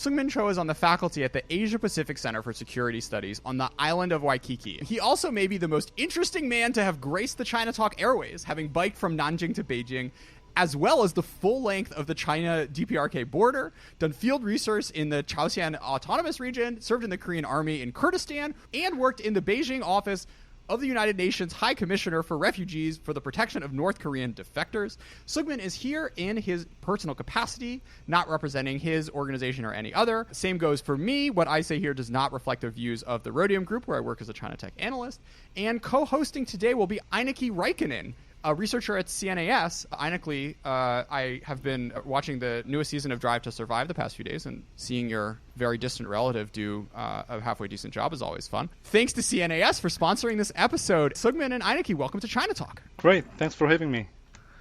Seung-min Cho is on the faculty at the Asia Pacific Center for Security Studies on the island of Waikiki. He also may be the most interesting man to have graced the China Talk airways, having biked from Nanjing to Beijing, as well as the full length of the China-DPRK border, done field research in the Chaosian Autonomous Region, served in the Korean Army in Kurdistan, and worked in the Beijing office of the United Nations High Commissioner for Refugees for the Protection of North Korean Defectors. Seung-min is here in his personal capacity, not representing his organization or any other. Same goes for me. What I say here does not reflect the views of the Rhodium Group, where I work as a China Tech analyst. And co-hosting today will be Eineke Räikkönen, a researcher at CNAS. Eineke, I have been watching the newest season of Drive to Survive the past few days, and seeing your very distant relative do a halfway decent job is always fun. Thanks to CNAS for sponsoring this episode. Seung-min and Eineke, welcome to China Talk. Great. Thanks for having me.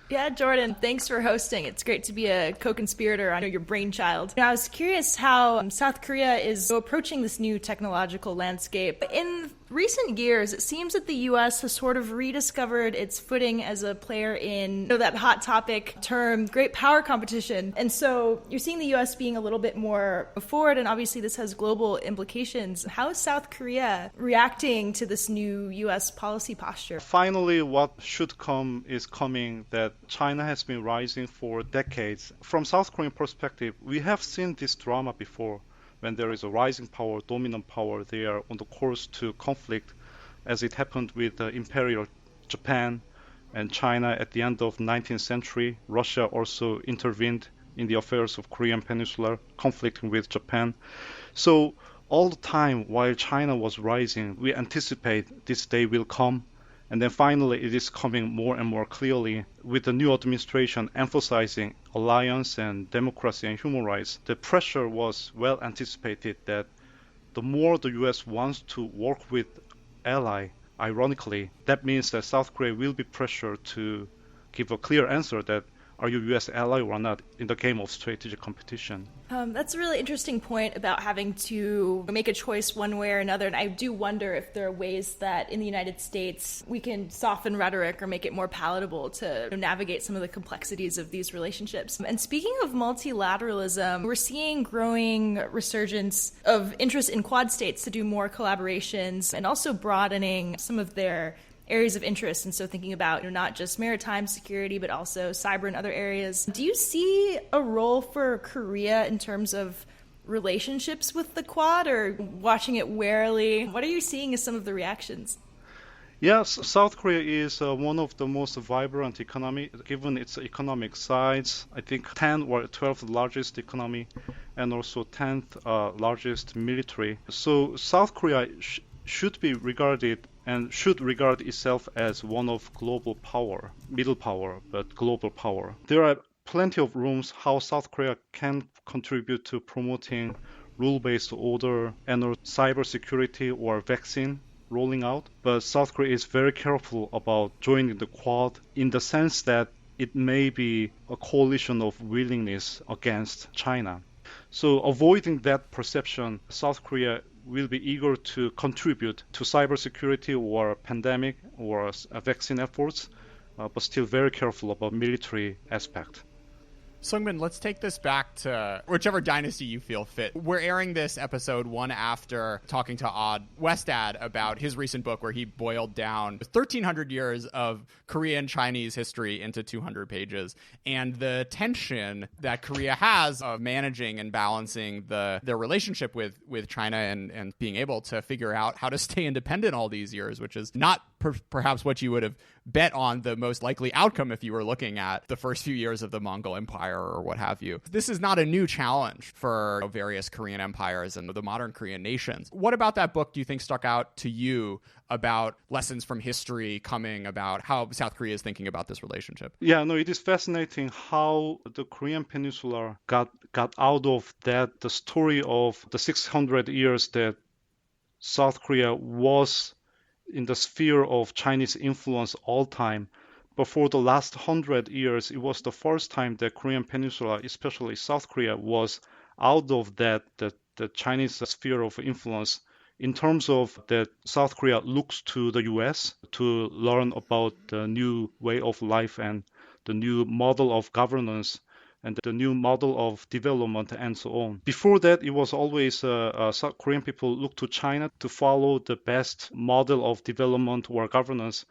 Yeah, Jordan, thanks for hosting. It's great to be a co-conspirator on your brainchild. I was curious how South Korea is approaching this new technological landscape. In recent years, it seems that the U.S. has sort of rediscovered its footing as a player in that hot topic term, great power competition. And so you're seeing the U.S. being a little bit more forward, and obviously this has global implications. How is South Korea reacting to this new U.S. policy posture? Finally, what should come is coming, that China has been rising for decades. From South Korean perspective, we have seen this drama before. When there is a rising power, dominant power, they are on the course to conflict, as it happened with Imperial Japan and China at the end of 19th century. Russia also intervened in the affairs of Korean Peninsula, conflicting with Japan. So all the time while China was rising, we anticipate this day will come. And then finally, it is coming more and more clearly with the new administration emphasizing alliance and democracy and human rights. The pressure was well anticipated that the more the U.S. wants to work with ally, ironically, that means that South Korea will be pressured to give a clear answer that are you U.S. ally or not in the game of strategic competition. That's a really interesting point about having to make a choice one way or another. And I do wonder if there are ways that in the United States we can soften rhetoric or make it more palatable to navigate some of the complexities of these relationships. And speaking of multilateralism, we're seeing growing resurgence of interest in Quad states to do more collaborations and also broadening some of their areas of interest. And so thinking about not just maritime security, but also cyber and other areas. Do you see a role for Korea in terms of relationships with the Quad, or watching it warily? What are you seeing as some of the reactions? Yes, South Korea is one of the most vibrant economy, given its economic size. I think 10th or 12th largest economy, and also 10th largest military. So South Korea should be regarded and should regard itself as one of global power, middle power, but global power. There are plenty of rooms how South Korea can contribute to promoting rule-based order and cybersecurity or vaccine rolling out. But South Korea is very careful about joining the Quad in the sense that it may be a coalition of willingness against China. So avoiding that perception, South Korea will be eager to contribute to cybersecurity or pandemic or vaccine efforts, but still very careful about military aspect. Seung-min, let's take this back to whichever dynasty you feel fit. We're airing this episode one after talking to Odd Westad about his recent book where he boiled down 1,300 years of Korean Chinese history into 200 pages, and the tension that Korea has of managing and balancing their relationship with China and being able to figure out how to stay independent all these years, which is not perhaps what you would have bet on the most likely outcome if you were looking at the first few years of the Mongol Empire or what have you. This is not a new challenge for various Korean empires and the modern Korean nations. What about that book do you think stuck out to you about lessons from history coming about how South Korea is thinking about this relationship? Yeah, no, it is fascinating how the Korean Peninsula got out of that, the story of the 600 years that South Korea was in the sphere of Chinese influence all time. But for the last 100 years, it was the first time that Korean Peninsula, especially South Korea, was out of that the Chinese sphere of influence in terms of that South Korea looks to the US to learn about the new way of life and the new model of governance and the new model of development and so on. Before that, it was always South Korean people look to China to follow the best model of development or governance.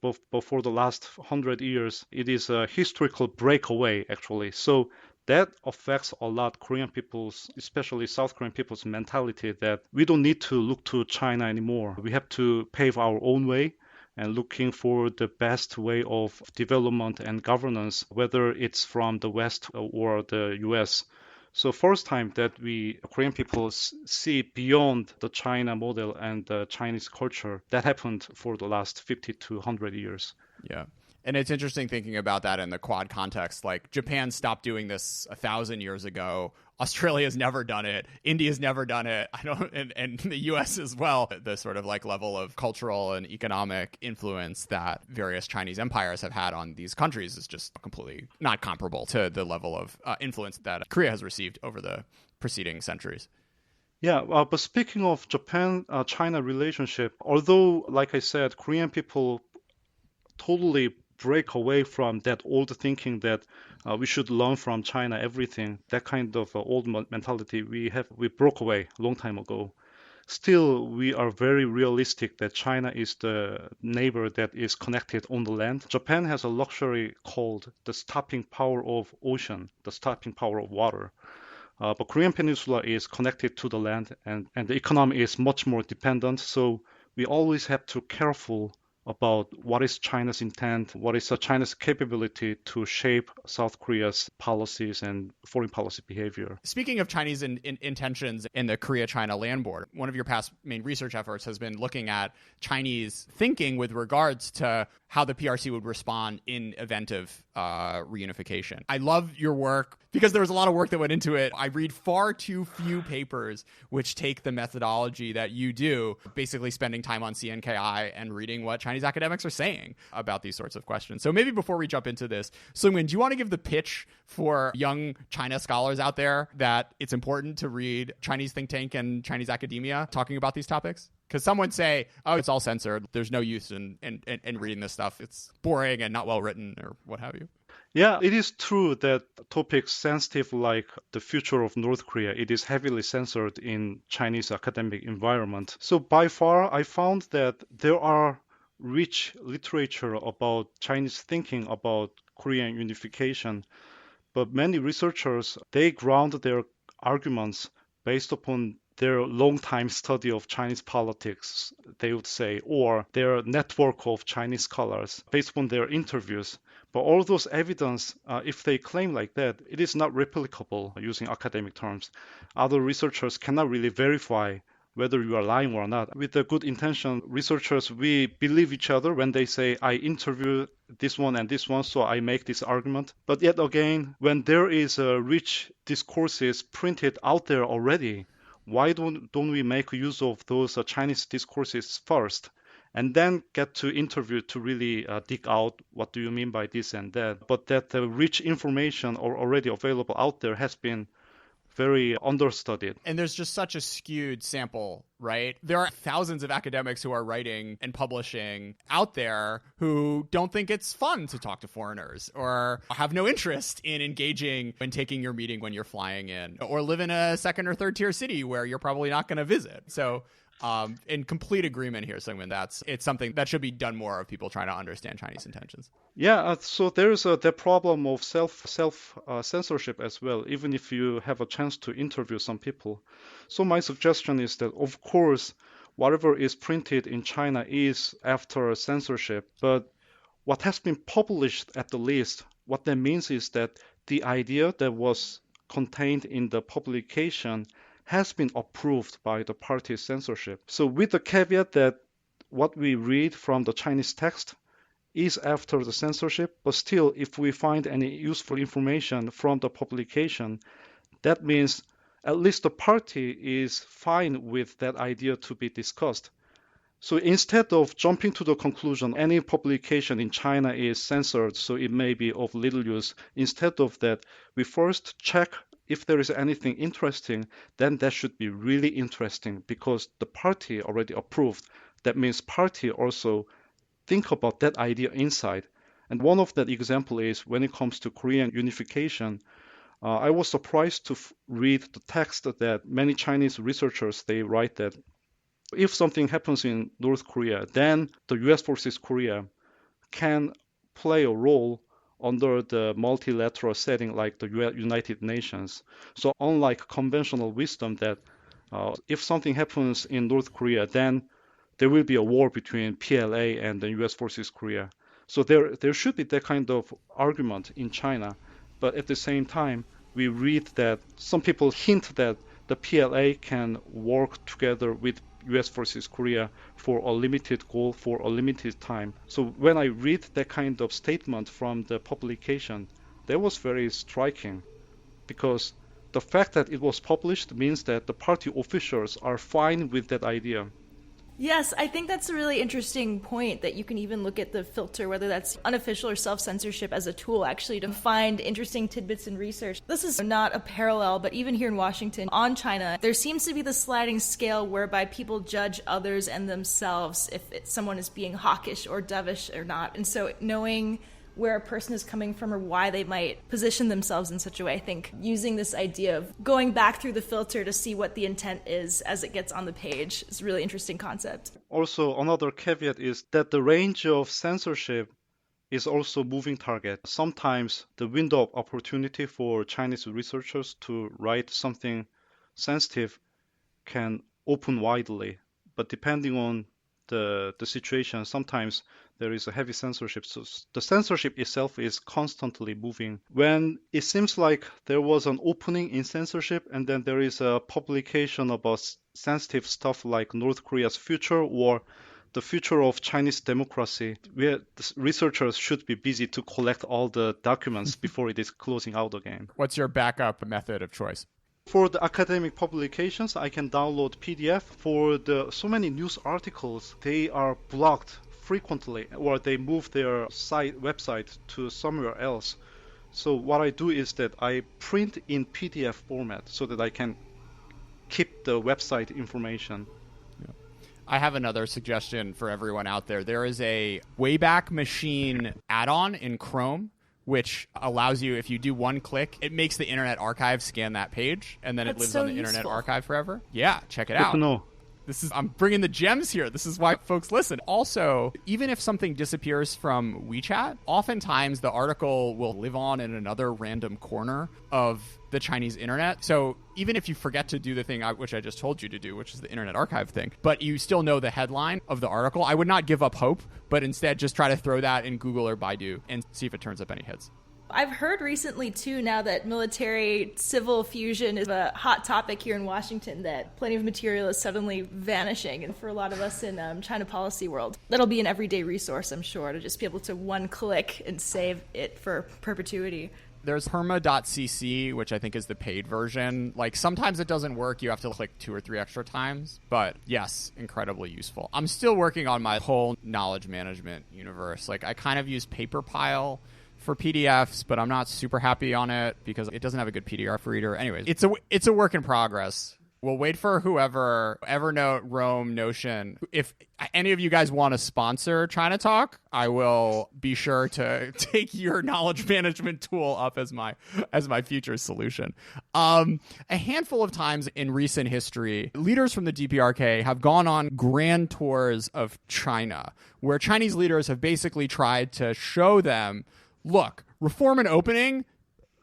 But for the last 100 years, it is a historical breakaway, actually. So that affects a lot Korean people's, especially South Korean people's mentality that we don't need to look to China anymore. We have to pave our own way and looking for the best way of development and governance, whether it's from the West or the US. So first time that we Korean people see beyond the China model and the Chinese culture, that happened for the last 50 to 100 years. Yeah. And it's interesting thinking about that in the Quad context. Like, Japan stopped doing this 1,000 years ago. Australia's never done it. India's never done it. And the U.S. as well. The sort of like level of cultural and economic influence that various Chinese empires have had on these countries is just completely not comparable to the level of influence that Korea has received over the preceding centuries. Yeah, but speaking of Japan-China relationship, although, like I said, Korean people totally break away from that old thinking that we should learn from China everything. That kind of old mentality we broke away a long time ago. Still, we are very realistic that China is the neighbor that is connected on the land. Japan has a luxury called the stopping power of ocean, the stopping power of water. But Korean Peninsula is connected to the land and the economy is much more dependent. So we always have to be careful about what is China's intent, what is China's capability to shape South Korea's policies and foreign policy behavior. Speaking of Chinese intentions in the Korea-China land border, one of your past main research efforts has been looking at Chinese thinking with regards to how the PRC would respond in event of reunification. I love your work because there was a lot of work that went into it. I read far too few papers which take the methodology that you do, basically spending time on CNKI and reading what Chinese academics are saying about these sorts of questions. So maybe before we jump into this, Seung-min, do you want to give the pitch for young China scholars out there that it's important to read Chinese think tank and Chinese academia talking about these topics? Because some would say, oh, it's all censored. There's no use in reading this stuff. It's boring and not well written or what have you. Yeah, it is true that topics sensitive like the future of North Korea, it is heavily censored in Chinese academic environment. So by far, I found that there are rich literature about Chinese thinking about Korean unification, but many researchers, they ground their arguments based upon their long-time study of Chinese politics, they would say, or their network of Chinese scholars based upon their interviews. But all those evidence, if they claim like that, it is not replicable using academic terms. Other researchers cannot really verify whether you are lying or not. With the good intention, researchers, we believe each other when they say, I interview this one and this one, so I make this argument. But yet again, when there is rich discourses printed out there already, why don't we make use of those Chinese discourses first and then get to interview to really dig out what do you mean by this and that. But that the rich information already available out there has been very understudied. And there's just such a skewed sample, right? There are thousands of academics who are writing and publishing out there who don't think it's fun to talk to foreigners or have no interest in engaging in taking your meeting when you're flying in or live in a second or third tier city where you're probably not going to visit. So in complete agreement here, Seung-min, it's something that should be done more of people trying to understand Chinese intentions. Yeah, so there's the problem of self censorship as well, even if you have a chance to interview some people. So my suggestion is that, of course, whatever is printed in China is after censorship, but what has been published at the least, what that means is that the idea that was contained in the publication has been approved by the party's censorship. So with the caveat that what we read from the Chinese text is after the censorship, but still, if we find any useful information from the publication, that means at least the party is fine with that idea to be discussed. So instead of jumping to the conclusion any publication in China is censored, so it may be of little use, instead of that, we first check if there is anything interesting, then that should be really interesting because the party already approved. That means party also think about that idea inside. And one of that example is when it comes to Korean unification, I was surprised to read the text that many Chinese researchers, they write that if something happens in North Korea, then the US versus Korea can play a role under the multilateral setting like the United Nations. So unlike conventional wisdom that if something happens in North Korea, then there will be a war between PLA and the US versus Korea. So there should be that kind of argument in China. But at the same time, we read that some people hint that the PLA can work together with US versus Korea for a limited goal for a limited time. So when I read that kind of statement from the publication, that was very striking because the fact that it was published means that the party officials are fine with that idea. Yes, I think that's a really interesting point that you can even look at the filter, whether that's unofficial or self-censorship as a tool actually to find interesting tidbits in research. This is not a parallel, but even here in Washington on China, there seems to be the sliding scale whereby people judge others and themselves if someone is being hawkish or dovish or not. And so knowing where a person is coming from or why they might position themselves in such a way. I think using this idea of going back through the filter to see what the intent is as it gets on the page is a really interesting concept. Also, another caveat is that the range of censorship is also moving target. Sometimes the window of opportunity for Chinese researchers to write something sensitive can open widely, but depending on the situation, sometimes there is a heavy censorship. So the censorship itself is constantly moving. When it seems like there was an opening in censorship and then there is a publication about sensitive stuff like North Korea's future or the future of Chinese democracy, where the researchers should be busy to collect all the documents before it is closing out again. What's your backup method of choice? For the academic publications, I can download PDF. For so many news articles, they are blocked frequently or they move their website to somewhere else. So what I do is that I print in PDF format so that I can keep the website information. I have another suggestion for everyone out there. There is a Wayback Machine add-on in Chrome which allows you, if you do one click, it makes the Internet Archive scan that page, and then it lives on the Internet Archive forever. Yeah, check it out. No. I'm bringing the gems here. This is why folks listen. Also, even if something disappears from WeChat, oftentimes the article will live on in another random corner of the Chinese internet. So even if you forget to do the thing which I just told you to do, which is the Internet Archive thing, but you still know the headline of the article, I would not give up hope, but instead just try to throw that in Google or Baidu and see if it turns up any hits. I've heard recently, too, now that military-civil fusion is a hot topic here in Washington, that plenty of material is suddenly vanishing. And for a lot of us in China policy world, that'll be an everyday resource, I'm sure, to just be able to one click and save it for perpetuity. There's perma.cc, which I think is the paid version. Like, sometimes it doesn't work. You have to click 2 or 3 extra times. But, yes, incredibly useful. I'm still working on my whole knowledge management universe. Like, I kind of use Paperpile for PDFs, but I'm not super happy on it because it doesn't have a good PDF reader. Anyways, it's a work in progress. We'll wait for whoever, Evernote, Roam, Notion. If any of you guys want to sponsor China Talk, I will be sure to take your knowledge management tool up as my future solution. A handful of times in recent history, leaders from the DPRK have gone on grand tours of China, where Chinese leaders have basically tried to show them, look, reform and opening,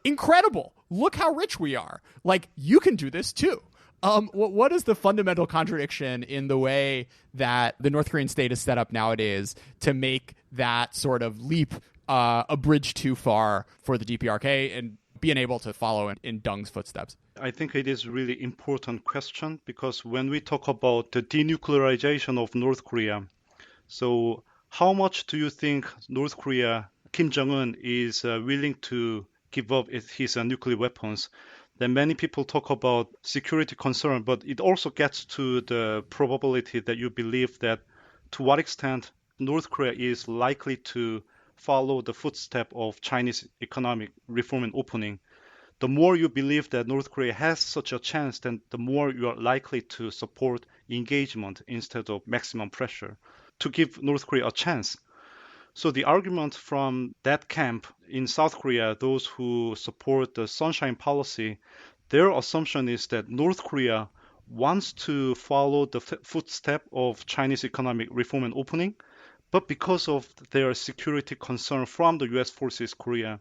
incredible. Look how rich we are. Like, you can do this too. What is the fundamental contradiction in the way that the North Korean state is set up nowadays to make that sort of leap a bridge too far for the DPRK and being able to follow in Deng's footsteps? I think it is a really important question because when we talk about the denuclearization of North Korea, so how much do you think North Korea, Kim Jong-un, is willing to give up his nuclear weapons? Then many people talk about security concern, but it also gets to the probability that you believe that to what extent North Korea is likely to follow the footstep of Chinese economic reform and opening. The more you believe that North Korea has such a chance, then the more you are likely to support engagement instead of maximum pressure to give North Korea a chance. So the argument from that camp in South Korea, those who support the sunshine policy, their assumption is that North Korea wants to follow the footstep of Chinese economic reform and opening, but because of their security concern from the US forces Korea,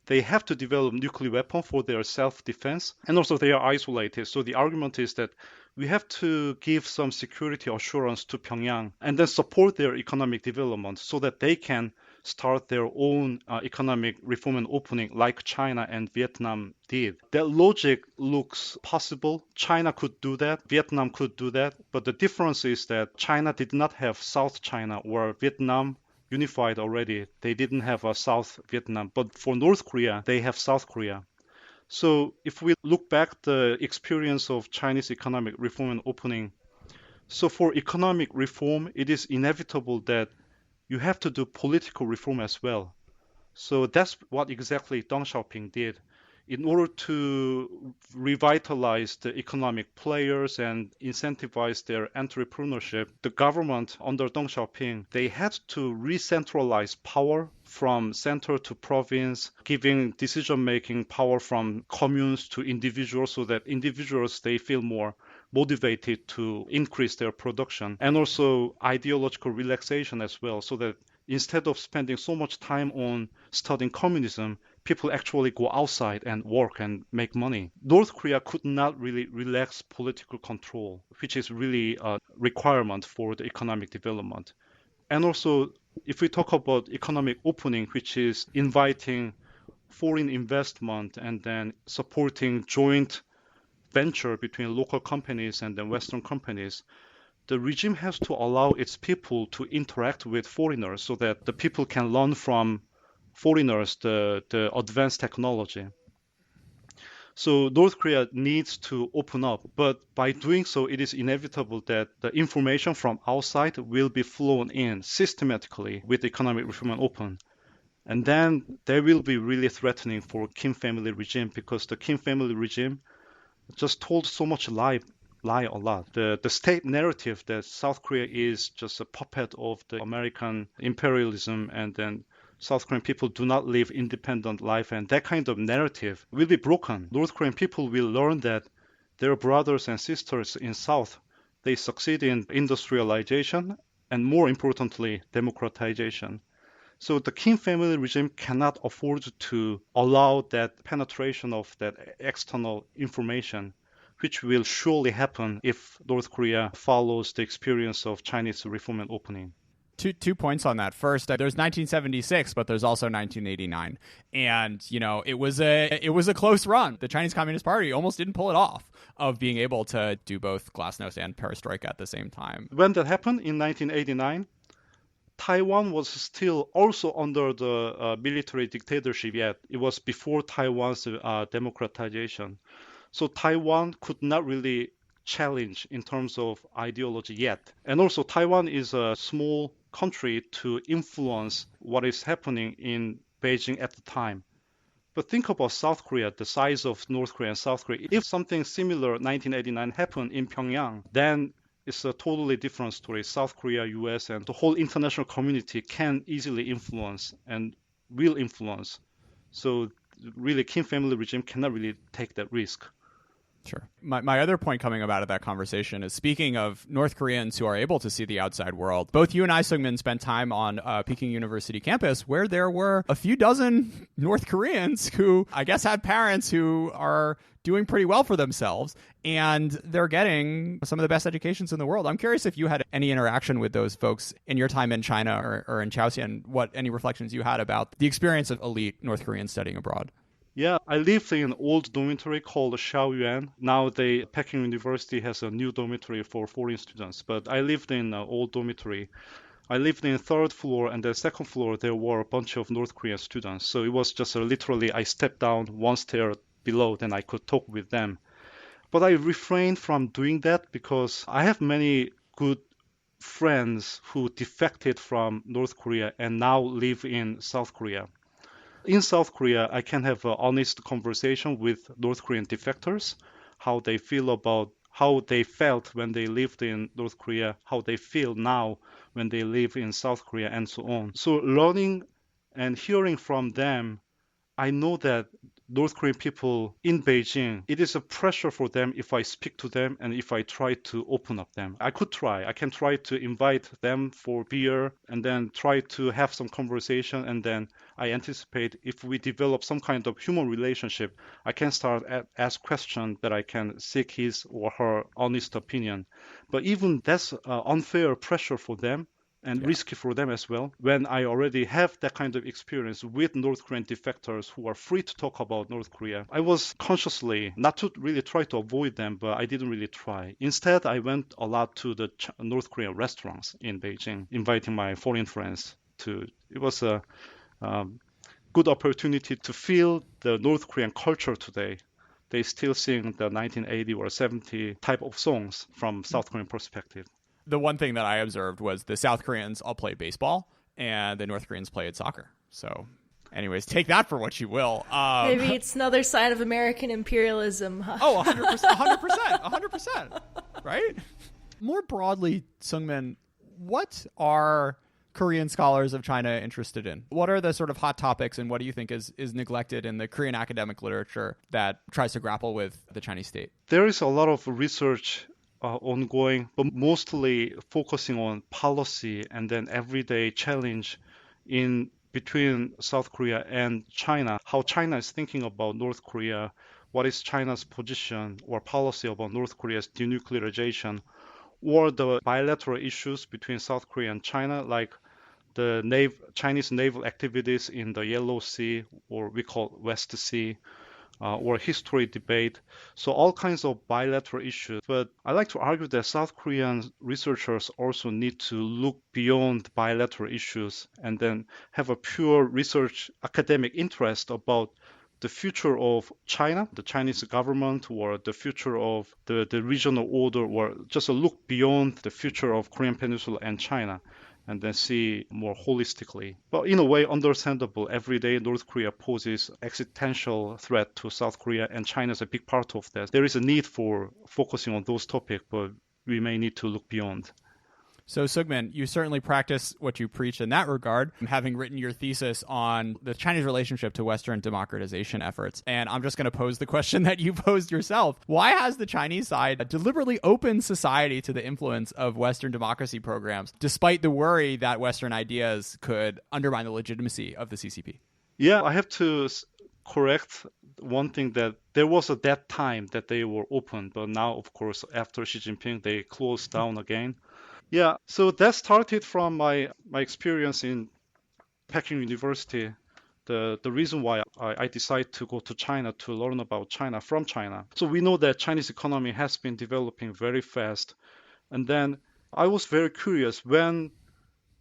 they have to develop nuclear weapon for their self-defense, and also they are isolated. So the argument is that we have to give some security assurance to Pyongyang and then support their economic development so that they can start their own economic reform and opening like China and Vietnam did. That logic looks possible. China could do that. Vietnam could do that. But the difference is that China did not have South China, or Vietnam unified already. They didn't have a South Vietnam. But for North Korea, they have South Korea. So if we look back the experience of Chinese economic reform and opening, so for economic reform, it is inevitable that you have to do political reform as well. So that's what exactly Deng Xiaoping did. In order to revitalize the economic players and incentivize their entrepreneurship, the government under Deng Xiaoping, they had to re-centralize power from center to province, giving decision-making power from communes to individuals so that individuals, they feel more motivated to increase their production, and also ideological relaxation as well, so that instead of spending so much time on studying communism, people actually go outside and work and make money. North Korea could not really relax political control, which is really a requirement for the economic development. And also, if we talk about economic opening, which is inviting foreign investment and then supporting joint venture between local companies and then Western companies, the regime has to allow its people to interact with foreigners so that the people can learn from foreigners the advanced technology. So North Korea needs to open up, but by doing so, it is inevitable that the information from outside will be flown in systematically with economic reform and open. And then they will be really threatening for Kim family regime, because the Kim family regime just told so much lie a lot. The state narrative that South Korea is just a puppet of the American imperialism, and then South Korean people do not live independent life, and that kind of narrative will be broken. North Korean people will learn that their brothers and sisters in South, they succeed in industrialization and, more importantly, democratization. So the Kim family regime cannot afford to allow that penetration of that external information, which will surely happen if North Korea follows the experience of Chinese reform and opening. Two points on that. First, there's 1976, but there's also 1989, and it was a close run. The Chinese Communist Party almost didn't pull it off of being able to do both glasnost and perestroika at the same time. When that happened in 1989, Taiwan was still also under the military dictatorship yet. It was before Taiwan's democratization. So Taiwan could not really challenge in terms of ideology yet. And also Taiwan is a small country to influence what is happening in Beijing at the time. But think about South Korea, the size of North Korea and South Korea. If something similar 1989 happened in Pyongyang, then it's a totally different story. South Korea, US, and the whole international community can easily influence and will influence. So really, Kim family regime cannot really take that risk. Sure. My other point coming about of that conversation is, speaking of North Koreans who are able to see the outside world, both you and I, Seungmin, spent time on Peking University campus where there were a few dozen North Koreans who I guess had parents who are doing pretty well for themselves, and they're getting some of the best educations in the world. I'm curious if you had any interaction with those folks in your time in China or in Chaosian, what any reflections you had about the experience of elite North Koreans studying abroad. Yeah, I lived in an old dormitory called Shaoyuan. Now the Peking University has a new dormitory for foreign students, but I lived in an old dormitory. I lived in the third floor, and the second floor there were a bunch of North Korean students. So it was just literally I stepped down one stair below, then I could talk with them. But I refrained from doing that because I have many good friends who defected from North Korea and now live in South Korea. In South Korea, I can have an honest conversation with North Korean defectors, how they feel about how they felt when they lived in North Korea, how they feel now when they live in South Korea, and so on. So learning and hearing from them, I know that North Korean people in Beijing, it is a pressure for them if I speak to them and if I try to open up them. I can try to invite them for beer and then try to have some conversation, and then I anticipate if we develop some kind of human relationship, I can start ask questions that I can seek his or her honest opinion. But even that's unfair pressure for them and risky for them as well. When I already have that kind of experience with North Korean defectors who are free to talk about North Korea, I was consciously not to really try to avoid them, but I didn't really try. Instead, I went a lot to the North Korean restaurants in Beijing, inviting my foreign friends to. It was a good opportunity to feel the North Korean culture today. They still sing the 1980 or 70 type of songs from South Korean perspective. The one thing that I observed was the South Koreans all play baseball and the North Koreans played soccer. So anyways, take that for what you will. Maybe it's another sign of American imperialism. Oh, 100%, 100%, right? More broadly, Seungmin, what are Korean scholars of China interested in? What are the sort of hot topics, and what do you think is neglected in the Korean academic literature that tries to grapple with the Chinese state? There is a lot of research ongoing, but mostly focusing on policy and then everyday challenge in between South Korea and China, how China is thinking about North Korea, what is China's position or policy about North Korea's denuclearization, or the bilateral issues between South Korea and China, like the Chinese naval activities in the Yellow Sea, or we call West Sea, or history debate. So all kinds of bilateral issues. But I like to argue that South Korean researchers also need to look beyond bilateral issues and then have a pure research academic interest about the future of China, the Chinese government, or the future of the regional order, or just a look beyond the future of Korean Peninsula and China, and then see more holistically. But in a way, understandable, every day North Korea poses existential threat to South Korea, and China is a big part of that. There is a need for focusing on those topics, but we may need to look beyond. So, Seungmin, you certainly practice what you preach in that regard, having written your thesis on the Chinese relationship to Western democratization efforts. And I'm just going to pose the question that you posed yourself. Why has the Chinese side deliberately opened society to the influence of Western democracy programs, despite the worry that Western ideas could undermine the legitimacy of the CCP? Yeah, I have to correct one thing, that there was at that time that they were open, but now, of course, after Xi Jinping, they closed down again. Yeah, so that started from my experience in Peking University. The reason why I decided to go to China to learn about China from China. So we know that Chinese economy has been developing very fast. And then I was very curious, when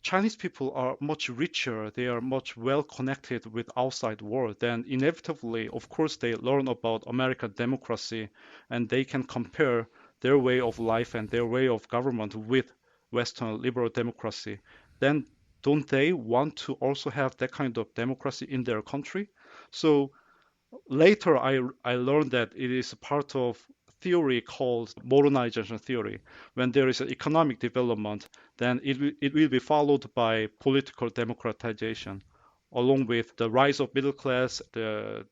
Chinese people are much richer, they are much well connected with outside world, then inevitably, of course, they learn about American democracy and they can compare their way of life and their way of government with Western liberal democracy. Then don't they want to also have that kind of democracy in their country? So later I learned that it is a part of theory called modernization theory. When there is an economic development, then it will be followed by political democratization, along with the rise of middle class, the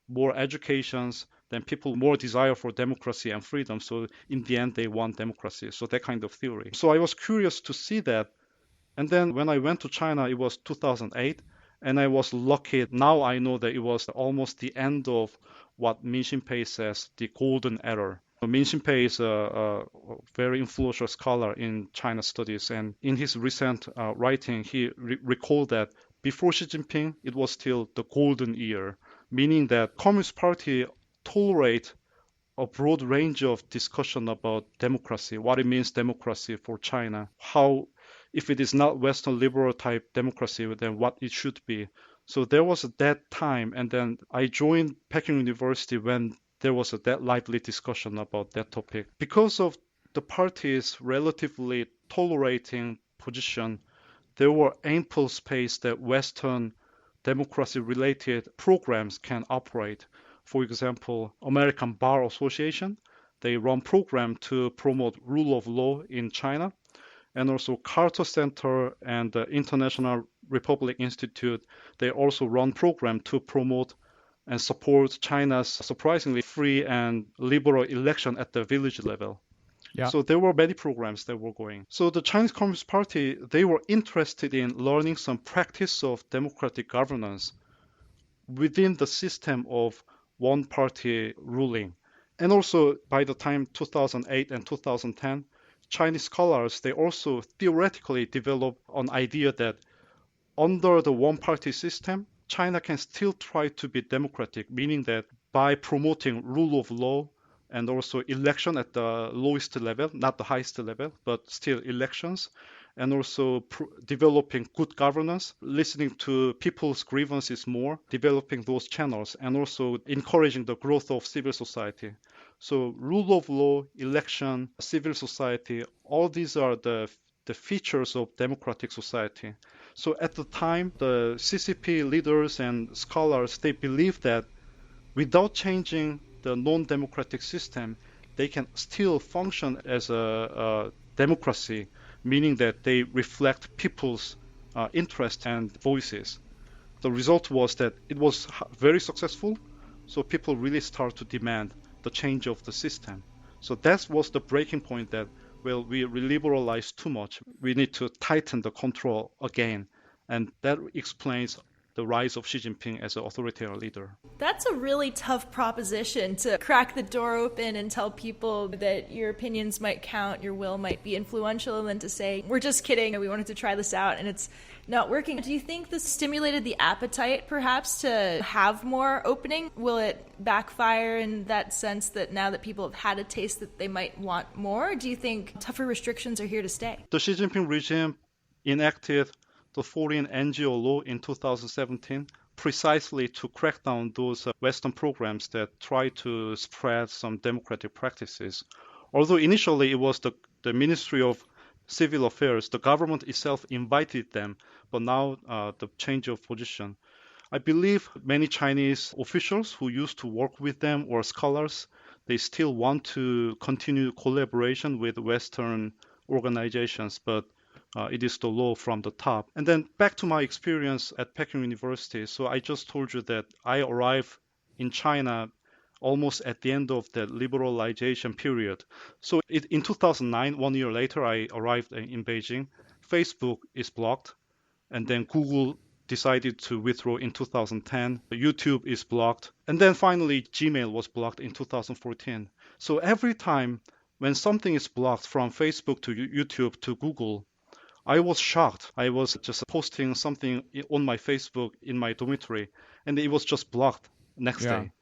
more educations, then people more desire for democracy and freedom. So in the end, they want democracy. So that kind of theory. So I was curious to see that. And then when I went to China, it was 2008. And I was lucky. Now I know that it was almost the end of what Min Shin-pei says, the golden era. Min Shin-pei is a very influential scholar in China studies. And in his recent writing, he recalled that before Xi Jinping, it was still the golden year, meaning that Communist Party tolerate a broad range of discussion about democracy, what it means democracy for China, how, if it is not Western liberal type democracy, then what it should be. So there was that time, and then I joined Peking University when there was that lively discussion about that topic. Because of the party's relatively tolerating position, there were ample space that Western democracy-related programs can operate. For example, American Bar Association, they run program to promote rule of law in China. And also Carter Center and the International Republic Institute, they also run program to promote and support China's surprisingly free and liberal election at the village level. Yeah. So there were many programs that were going. So the Chinese Communist Party, they were interested in learning some practice of democratic governance within the system of one party ruling. And also by the time 2008 and 2010, Chinese scholars, they also theoretically developed an idea that under the one party system, China can still try to be democratic, meaning that by promoting rule of law and also election at the lowest level, not the highest level, but still elections, and also developing good governance, listening to people's grievances more, developing those channels, and also encouraging the growth of civil society. So rule of law, election, civil society, all these are the features of democratic society. So at the time, the CCP leaders and scholars, they believed that without changing the non-democratic system, they can still function as a democracy, meaning that they reflect people's interests and voices. The result was that it was very successful, so people really start to demand the change of the system. So that was the breaking point that, well, we liberalized too much. We need to tighten the control again. And that explains the rise of Xi Jinping as an authoritarian leader. That's a really tough proposition to crack the door open and tell people that your opinions might count, your will might be influential, and then to say, we're just kidding, we wanted to try this out, and it's not working. Do you think this stimulated the appetite, perhaps, to have more opening? Will it backfire in that sense that now that people have had a taste that they might want more? Or do you think tougher restrictions are here to stay? The Xi Jinping regime enacted the foreign NGO law in 2017 precisely to crack down those Western programs that try to spread some democratic practices. Although initially it was the Ministry of Civil Affairs, the government itself invited them, but now the change of position. I believe many Chinese officials who used to work with them or scholars, they still want to continue collaboration with Western organizations, but it is the law from the top. And then back to my experience at Peking University. So I just told you that I arrived in China almost at the end of the liberalization period. So in 2009, 1 year later, I arrived in Beijing. Facebook is blocked, and then Google decided to withdraw in 2010. YouTube is blocked, and then finally Gmail was blocked in 2014. So every time when something is blocked from Facebook to YouTube to Google, I was shocked. I was just posting something on my Facebook in my dormitory, and it was just blocked next day.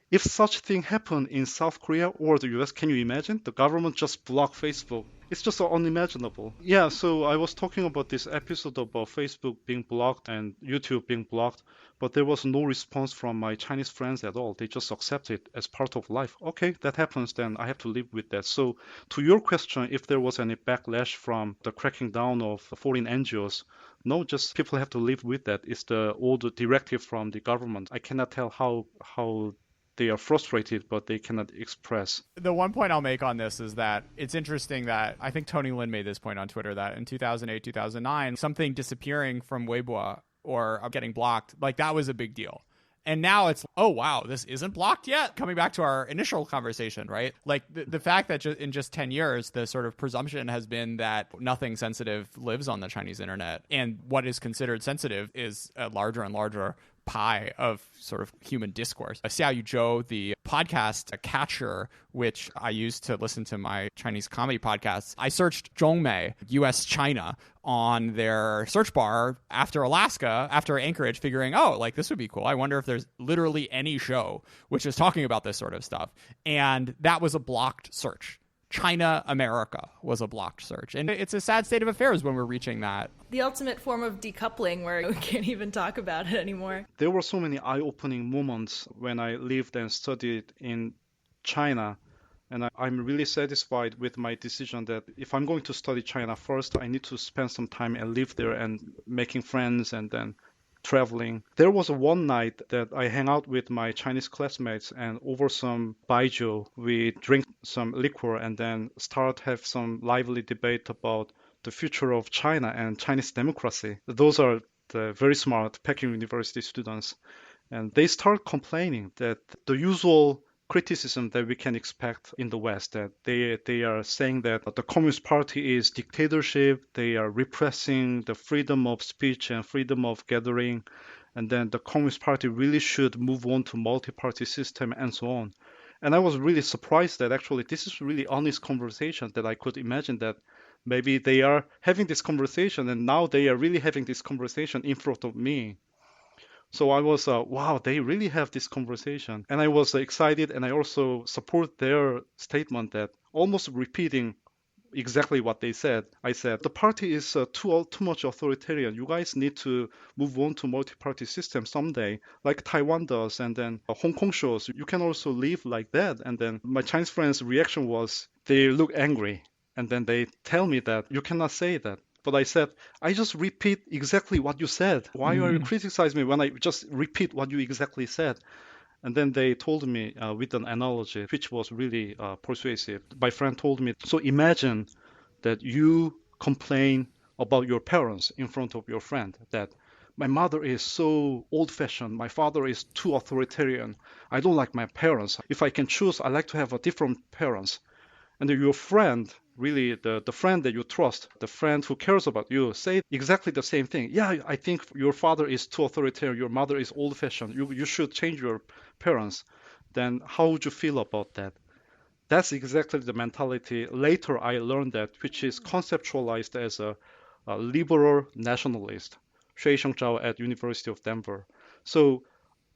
If such thing happened in South Korea or the US, can you imagine? The government just blocked Facebook. It's just unimaginable. Yeah, so I was talking about this episode about Facebook being blocked and YouTube being blocked, but there was no response from my Chinese friends at all. They just accept it as part of life. Okay, that happens, then I have to live with that. So to your question, if there was any backlash from the cracking down of foreign NGOs, no, just people have to live with that. It's the old directive from the government. I cannot tell how they are frustrated, but they cannot express. The one point I'll make on this is that it's interesting that I think Tony Lin made this point on Twitter that in 2008, 2009, something disappearing from Weibo or getting blocked, like that was a big deal. And now it's, oh, wow, this isn't blocked yet. Coming back to our initial conversation, right? Like the fact that in just 10 years, the sort of presumption has been that nothing sensitive lives on the Chinese internet. And what is considered sensitive is a larger and larger pie of sort of human discourse. Xiaoyu Zhou, the podcast Catcher, which I use to listen to my Chinese comedy podcasts, I searched Zhongmei, US China, on their search bar after Alaska, after Anchorage, figuring, oh, like this would be cool. I wonder if there's literally any show which is talking about this sort of stuff. And that was a blocked search. China America was a blocked search. And it's a sad state of affairs when we're reaching that. The ultimate form of decoupling where we can't even talk about it anymore. There were so many eye-opening moments when I lived and studied in China. And I'm really satisfied with my decision that if I'm going to study China first, I need to spend some time and live there and making friends and then traveling. There was one night that I hang out with my Chinese classmates, and over some baijiu, we drink some liquor and then have some lively debate about the future of China and Chinese democracy. Those are the very smart Peking University students. And they start complaining that the usual criticism that we can expect in the West, that they are saying that the Communist Party is dictatorship, they are repressing the freedom of speech and freedom of gathering, and then the Communist Party really should move on to multi-party system and so on. And I was really surprised that actually this is really honest conversation, that I could imagine that maybe they are having this conversation and now they are really having this conversation in front of me. So I was, wow, they really have this conversation. And I was excited, and I also support their statement that almost repeating exactly what they said. I said, the party is too much authoritarian. You guys need to move on to multi-party system someday, like Taiwan does, and then Hong Kong shows. You can also live like that. And then my Chinese friends' reaction was, they look angry. And then they tell me that you cannot say that. But I said, I just repeat exactly what you said. Why are you criticizing me when I just repeat what you exactly said? And then they told me with an analogy, which was really persuasive. My friend told me, so imagine that you complain about your parents in front of your friend, that my mother is so old-fashioned, my father is too authoritarian, I don't like my parents. If I can choose, I like to have a different parents. And your friend, really the friend that you trust, the friend who cares about you, say exactly the same thing. Yeah, I think your father is too authoritarian, your mother is old-fashioned, you should change your parents. Then how would you feel about that? That's exactly the mentality later I learned that, which is conceptualized as a liberal nationalist, Shui Shengzhao at University of Denver. So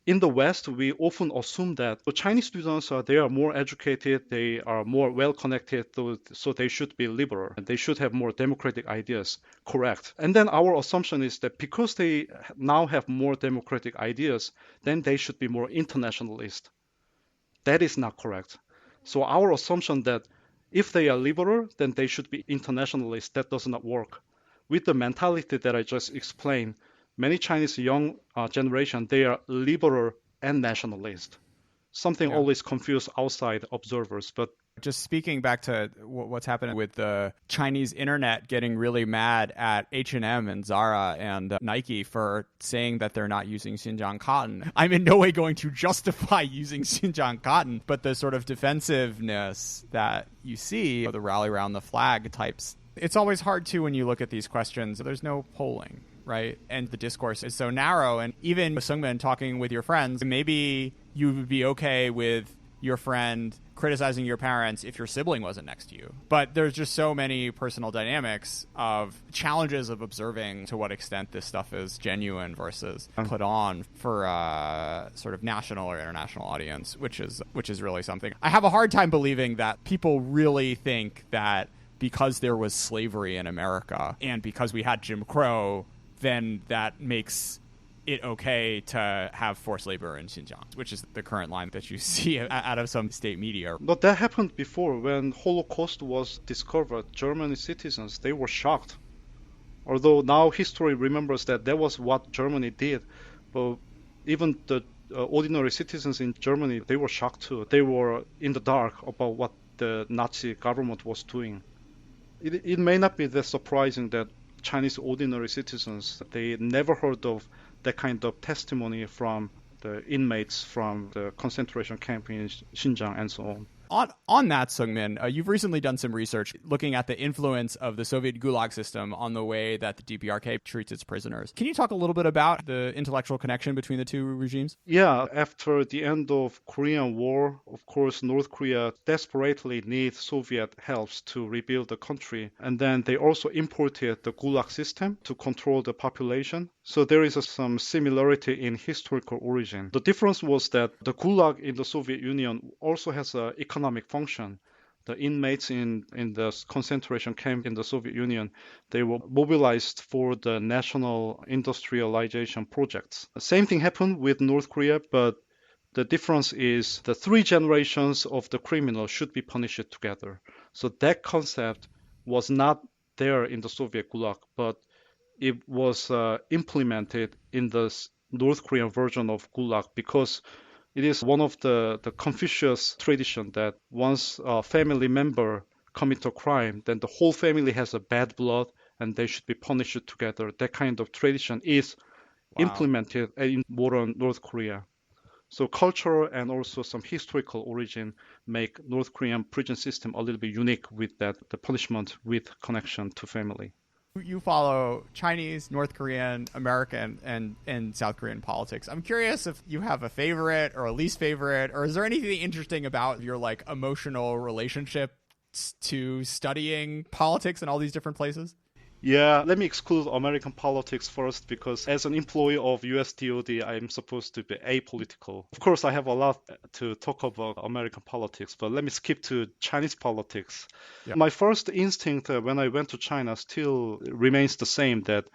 in the West, we often assume that the Chinese students they are more educated, they are more well-connected, so they should be liberal. They should have more democratic ideas. Correct. And then our assumption is that because they now have more democratic ideas, then they should be more internationalist. That is not correct. So our assumption that if they are liberal, then they should be internationalist, that does not work. With the mentality that I just explained, many Chinese young generation, they are liberal and nationalist. Something always confused outside observers. But just speaking back to what's happening with the Chinese internet getting really mad at H&M and Zara and Nike for saying that they're not using Xinjiang cotton. I'm in no way going to justify using Xinjiang cotton, but the sort of defensiveness that you see, the rally around the flag types, it's always hard to when you look at these questions. There's no polling, right? And the discourse is so narrow. And even Seungmin talking with your friends, maybe you would be okay with your friend criticizing your parents if your sibling wasn't next to you. But there's just so many personal dynamics of challenges of observing to what extent this stuff is genuine versus put on for a sort of national or international audience, which is really something. I have a hard time believing that people really think that because there was slavery in America and because we had Jim Crow, then that makes it okay to have forced labor in Xinjiang, which is the current line that you see out of some state media. But that happened before. When Holocaust was discovered, German citizens, they were shocked. Although now history remembers that was what Germany did, but even the ordinary citizens in Germany, they were shocked too. They were in the dark about what the Nazi government was doing. It may not be that surprising that Chinese ordinary citizens, they never heard of that kind of testimony from the inmates from the concentration camp in Xinjiang and so on. On that, Seungmin, you've recently done some research looking at the influence of the Soviet Gulag system on the way that the DPRK treats its prisoners. Can you talk a little bit about the intellectual connection between the two regimes? Yeah, after the end of Korean War, of course, North Korea desperately needs Soviet helps to rebuild the country. And then they also imported the Gulag system to control the population. So there is some similarity in historical origin. The difference was that the Gulag in the Soviet Union also has an economic function. The inmates in the concentration camp in the Soviet Union, they were mobilized for the national industrialization projects. The same thing happened with North Korea, but the difference is the 3 generations of the criminal should be punished together. So that concept was not there in the Soviet Gulag, but it was implemented in the North Korean version of Gulag because it is one of the Confucius tradition that once a family member commit a crime, then the whole family has a bad blood and they should be punished together. That kind of tradition is implemented in modern North Korea. So cultural and also some historical origin make North Korean prison system a little bit unique with that, the punishment with connection to family. You follow Chinese, North Korean, American, and South Korean politics. I'm curious if you have a favorite or a least favorite, or is there anything interesting about your like emotional relationship to studying politics in all these different places? Yeah, let me exclude American politics first because as an employee of US DoD, I'm supposed to be apolitical. Of course, I have a lot to talk about American politics, but let me skip to Chinese politics. Yeah. My first instinct when I went to China still remains the same, that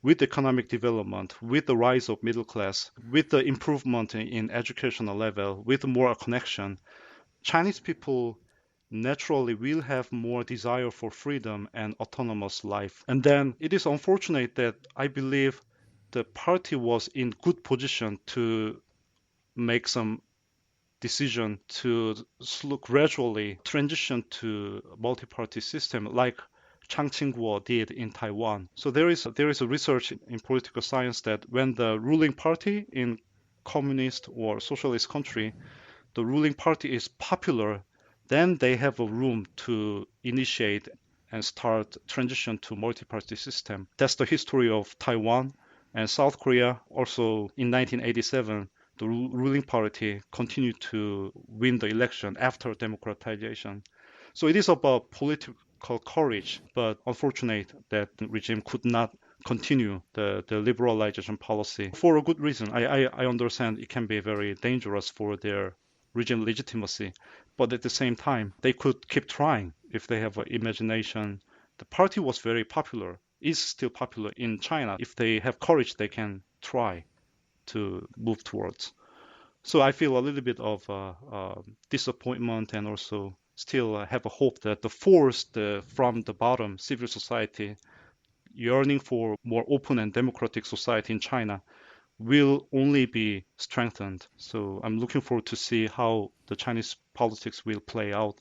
with economic development, with the rise of middle class, with the improvement in educational level, with more connection, Chinese people naturally will have more desire for freedom and autonomous life. And then it is unfortunate that I believe the party was in good position to make some decision to gradually transition to multi-party system like Chiang Ching-kuo did in Taiwan. So there is a research in political science that when the ruling party in communist or socialist country, the ruling party is popular, then they have a room to initiate and start transition to multi-party system. That's the history of Taiwan and South Korea. Also in 1987, the ruling party continued to win the election after democratization. So it is about political courage, but unfortunate that the regime could not continue the liberalization policy for a good reason. I understand it can be very dangerous for their regime legitimacy, but at the same time, they could keep trying if they have an imagination. The party was very popular, is still popular in China. If they have courage, they can try to move towards. So I feel a little bit of disappointment and also still have a hope that the force from the bottom, civil society, yearning for more open and democratic society in China will only be strengthened. So I'm looking forward to see how the Chinese politics will play out.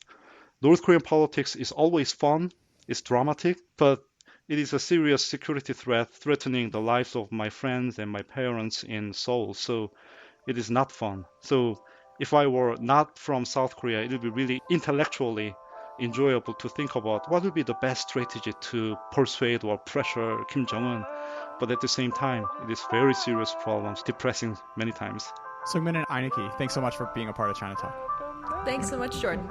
North Korean politics is always fun, it's dramatic, but it is a serious security threat threatening the lives of my friends and my parents in Seoul. So it is not fun. So if I were not from South Korea, it would be really intellectually enjoyable to think about what would be the best strategy to persuade or pressure Kim Jong-un. But at the same time, it is very serious problems, depressing many times. Seungmin and Einiki, thanks so much for being a part of China Talk. Thanks so much, Jordan.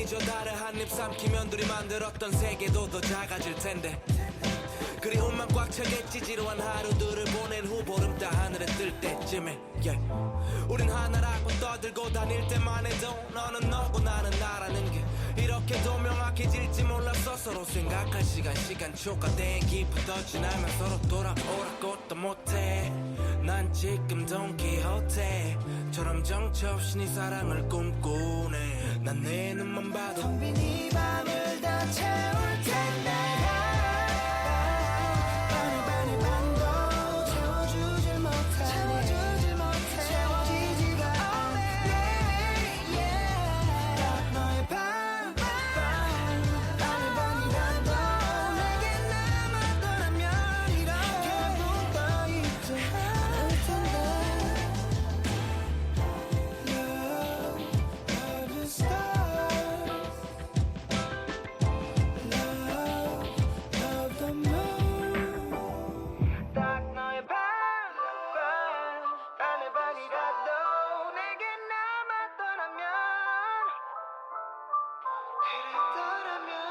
저 달에 한입 삼키면 둘이 만들었던 세계도 더 작아질 텐데 그리움만 꽉 차겠지 지루한 하루들을 보낸 후 보름 따 하늘에 뜰 때쯤에 yeah. 우린 하나라고 떠들고 다닐 때만 해도 너는 너고 나는 나라는 게 이렇게도 명확해질지 몰랐어 서로 생각할 시간 초과된 기부터 지나면 서로 돌아오라고 또 못해 난 지금 돈키호테처럼 정처 없이 네 사랑을 꿈꾸네 난 내 눈만 봐도 텅 빈 이 밤을 다 채울 텐데 그랬더라면